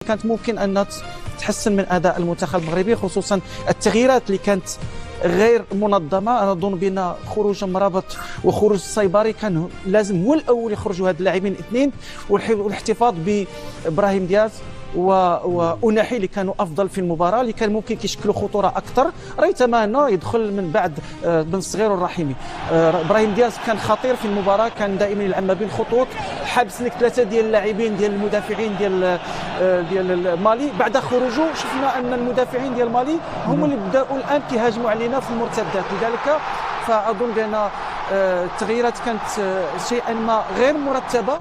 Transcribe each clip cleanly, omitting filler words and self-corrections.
كانت ممكن أن تحسن من أداء المنتخب المغربي، خصوصا التغييرات اللي كانت غير منظمه. انا اظن بان خروج مرابط وخروج الصيباري كان لازم هو الاول يخرجوا هاد اللاعبين الاثنين، والاحتفاظ بابراهيم دياز وأناحي اللي كانوا افضل في المباراه، اللي كان ممكن كيشكلوا خطوره اكثر. ريتمانا يدخل من بعد بن صغير والرحيمي. ابراهيم دياز كان خطير في المباراه، كان دائما يلعب ما بين خطوط، حابس لك ثلاثه ديال اللاعبين ديال المدافعين ديال مالي. بعد خروجه شفنا ان المدافعين ديال مالي هم اللي بداوا الان كيهاجموا علينا في المرتدات، لذلك فاظن بان التغييرات كانت شيئا ما غير مرتبه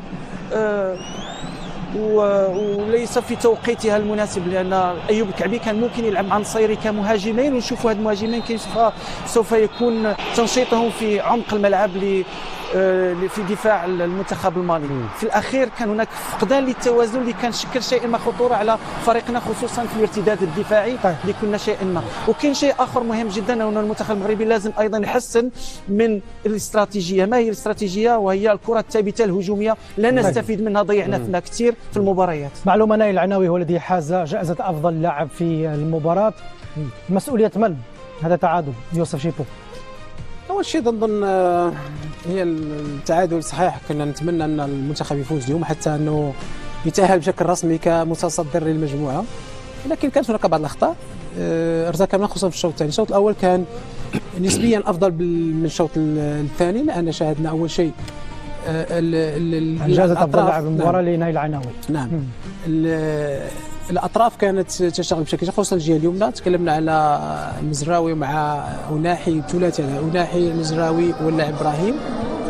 وليس في توقيتها المناسب، لان ايوب الكعبي كان ممكن يلعب مع النصيري كمهاجمين، ونشوفوا هاد المهاجمين سوف يكون تنشيطهم في عمق الملعب في دفاع المنتخب المالي. في الاخير كان هناك فقدان للتوازن اللي كان شكل شيئا ما خطوره على فريقنا، خصوصا في الارتداد الدفاعي اللي كنا شيئا ما. وكاين شيء اخر مهم جدا، ان المنتخب المغربي لازم ايضا يحسن من الاستراتيجيه. ما هي الاستراتيجيه؟ وهي الكره الثابته الهجوميه، لا نستفيد منها، ضيعنا فينا كثير في المباريات. معلومه نايل العناوي هو الذي حاز جائزه افضل لاعب في المباراه. مسؤوليه من هذا التعادل يوسف شيبو؟ اول شيء نظن هي التعادل صحيح، كنا نتمنى ان المنتخب يفوز اليوم حتى انه يتاهل بشكل رسمي كمتصدر للمجموعه، لكن كانت هناك بعض الاخطاء ارتكبنا خصوصا في الشوط الثاني. الشوط الاول كان نسبيا افضل من الشوط الثاني، لان شاهدنا اول شيء جائزه افضل لاعب المباراه لنايل العناوي. نعم الاطراف كانت تشتغل بشكل خصوصا الجهه اليمنى. تكلمنا على المزراوي مع أناحي، الثلاثي أناحي المزراوي واللاعب ابراهيم،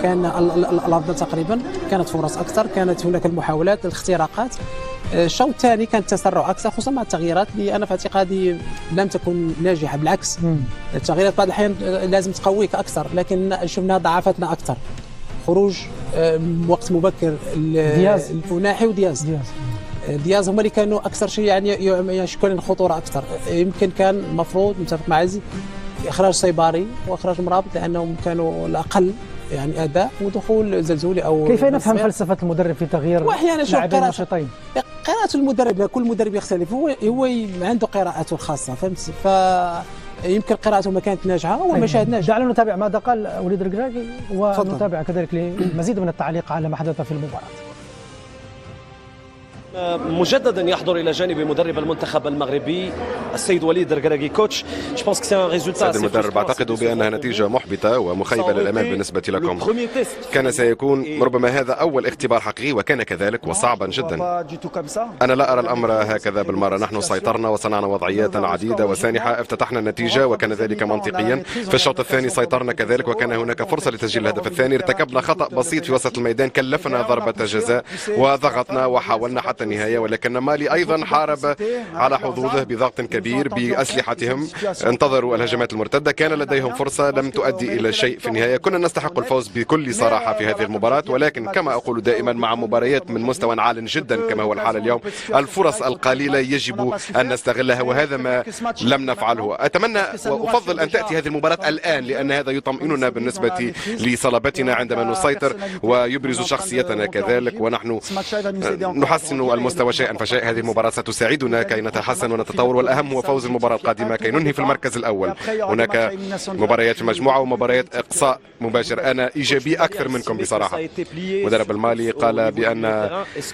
كان الارض تقريبا كانت فرص اكثر، كانت هناك المحاولات الاختراقات. الشوط الثاني كان التسرع اكثر خصوصا مع التغييرات اللي انا في اعتقادي لم تكن ناجحه، بالعكس التغييرات بعض الاحيان لازم تقويك اكثر، لكن شفنا ضعفتنا اكثر. خروج وقت مبكر دياز الأناحي ودياز هما اللي كانوا اكثر شيء يعني يشكلون خطوره اكثر. يمكن كان المفروض متفق مع عزي اخراج صيباري واخراج مرابط لانهم كانوا الاقل يعني اداء، ودخول زلزولي او كيف نفهم فلسفه المدرب في تغيير لاعبين نشيطين؟ قراءة المدرب، كل مدرب يختلف، هو عنده قراءته الخاصه، فهمت؟ يمكن قراءته ما كانت ناجحه وما شاهدناش. دعنا نتابع ماذا قال وليد الركراكي ونتابع كذلك لمزيد من التعليق على ما حدث في المباراه. مجددا يحضر الى جانب مدرب المنتخب المغربي السيد وليد الركراكي. كوتش سيد المدرب، اعتقد بانها نتيجه محبطه ومخيبه للامال بالنسبه لكم. كان سيكون ربما هذا اول اختبار حقيقي وكان كذلك وصعبا جدا. انا لا ارى الامر هكذا بالمره. نحن سيطرنا وصنعنا وضعيات عديده وسانحه، افتتحنا النتيجه وكان ذلك منطقيا. في الشوط الثاني سيطرنا كذلك وكان هناك فرصه لتسجيل الهدف الثاني. ارتكبنا خطا بسيط في وسط الميدان كلفنا ضربه جزاء وضغطنا وحاولنا حتى النهايه، ولكن مالي ايضا حارب على حظوظه بضغط كبير باسلحتهم. انتظروا الهجمات المرتده، كان لديهم فرصه لم تؤدي الى شيء في النهايه. كنا نستحق الفوز بكل صراحه في هذه المباراه، ولكن كما اقول دائما مع مباريات من مستوى عال جدا كما هو الحال اليوم، الفرص القليله يجب ان نستغلها، وهذا ما لم نفعله. اتمنى وافضل ان تاتي هذه المباراه الان، لان هذا يطمئننا بالنسبه لصلابتنا عندما نسيطر ويبرز شخصيتنا كذلك، ونحن نحسن المستوى شيئا فشيء. هذه المباراة ستساعدنا كي نتحسن ونتطور، والأهم هو فوز المباراة القادمة كي ننهي في المركز الأول. هناك مباريات في المجموعة ومباريات إقصاء مباشر. أنا إيجابي أكثر منكم بصراحة. مدرب المالي قال بأن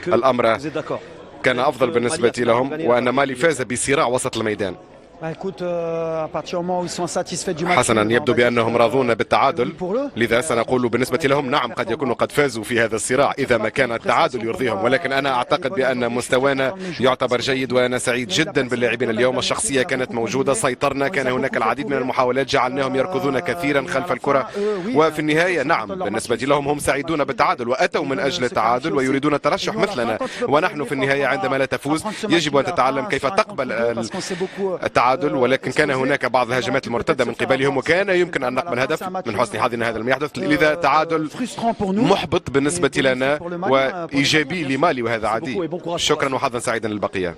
الأمر كان أفضل بالنسبة لهم وأن مالي فاز بصراع وسط الميدان. حسنا، يبدو بأنهم راضون بالتعادل، لذا سنقول بالنسبة لهم نعم قد يكونوا قد فازوا في هذا الصراع إذا ما كان التعادل يرضيهم، ولكن أنا أعتقد بأن مستوانا يعتبر جيد وأنا سعيد جدا باللاعبين اليوم. الشخصية كانت موجودة، سيطرنا، كان هناك العديد من المحاولات جعلناهم يركضون كثيرا خلف الكرة، وفي النهاية نعم بالنسبة لهم هم سعيدون بالتعادل وأتوا من أجل التعادل ويريدون الترشح مثلنا، ونحن في النهاية عندما لا تفوز يجب أن تتعلم كيف تقبل التعادل. ولكن كان هناك بعض الهجمات المرتدة من قبلهم وكان يمكن أن نقبل هدف. من حسن حظنا هذا لم يحدث، لذا تعادل محبط بالنسبة لنا وإيجابي لمالي وهذا عادي. شكرا وحظا سعيدا للبقية.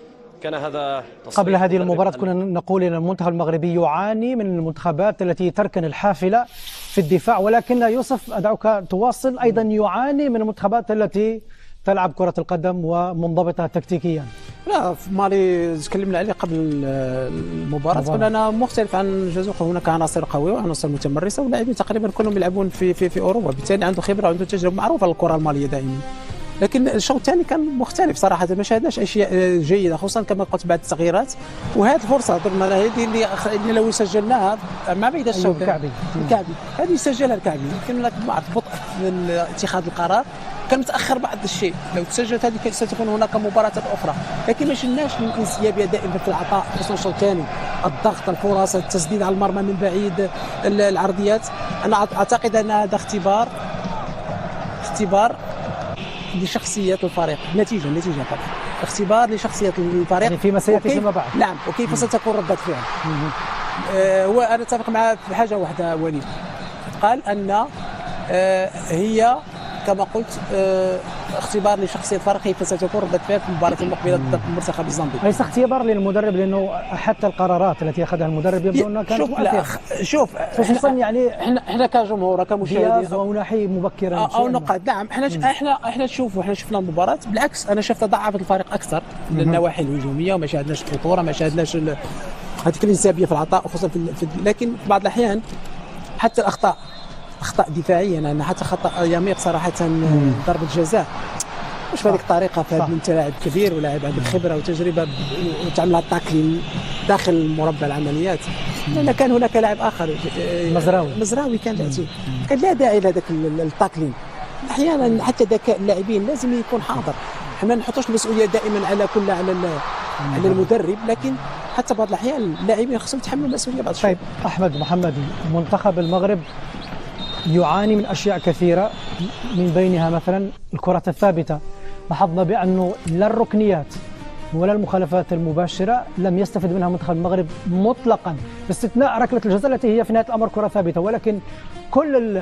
قبل هذه المباراة كنا نقول أن المنتخب المغربي يعاني من المنتخبات التي تركن الحافلة في الدفاع، ولكن يوسف أدعوك تواصل، أيضا يعاني من المنتخبات التي تلعب كرة القدم ومنضبطة تكتيكيا. لا في مالي تكلمنا عليه قبل المباراة، قلنا أنا مختلف عن الجزائر، هناك عناصر قوية وعناصر متمرسة ولاعبين تقريبا كلهم يلعبون في أوروبا، بالتالي عنده خبرة وعنده تجربة معروفة الكرة المالية دائما. لكن الشوط الثاني كان مختلف صراحة، ما شاهدناش أشياء جيدة خصوصا كما قلت بعد التغييرات، وهذه الفرصة ضمن هذه اللي لو سجلناها مع بعد الشوط الكعبي هذه يسجلها الكعبي، لكن لك بعض بطء من اتخاذ القرار، كان متاخر بعض الشيء، لو تسجلت هذه ستكون هناك مباراه اخرى، لكن ما شفناش الانسيابيه دائما في العطاء خصوصا الشوط الثاني، الضغط، الفرص، التسديد على المرمى من بعيد، العرضيات. انا اعتقد ان هذا اختبار لشخصيه الفريق، نتيجه فقط، اختبار لشخصيه الفريق يعني في مسيرته فيما بعد. نعم، وكيف ستكون ردة فعل. وانا اتفق معه في حاجه واحده، وليد قال ان هي كما قلت اختبار لشخصيه الفريق كيف ستكون ردة فعل في المباراه المقبله ضد المنتخب الزامبي. ليس اختبار للمدرب، لانه حتى القرارات التي اخذها المدرب يبدو انها كانت مؤثره. شوف خصوصا يعني احنا كجمهور كمشاهدين او ناحي مبكرا او نقاد، نعم احنا نشوفوا، احنا شفنا المباراه، بالعكس انا شفت ضعفت الفريق اكثر من النواحي الهجوميه، وما شاهدناش الخطوره، ما شاهدناش هذيك الانسيابيه في العطاء خصوصا لكن في بعض الاحيان حتى الاخطاء دفاعيا، انا حتى خطا يميق صراحه ضربه جزاء مش بهذيك الطريقه، فهذا انت لاعب كبير ولاعب عنده خبره وتجربه وتعمل التاكلين داخل مربع العمليات، لان كان هناك لاعب اخر مزراوي كان ياتي، كان لا داعي لهذاك التاكلين. احيانا حتى ذكاء اللاعبين لازم يكون حاضر، احنا ما نحطوش المسؤوليه دائما على على المدرب، لكن حتى بعض الاحيان اللاعبين خصهم يتحملوا المسؤوليه بعض الشيء. طيب احمد محمدي، منتخب المغرب يعاني من أشياء كثيرة، من بينها مثلا الكرة الثابتة، لاحظنا بأنه لا الركنيات ولا المخالفات المباشرة لم يستفد منها منتخب المغرب مطلقا، باستثناء ركلة الجزاء التي هي في نهاية الأمر كرة ثابتة، ولكن كل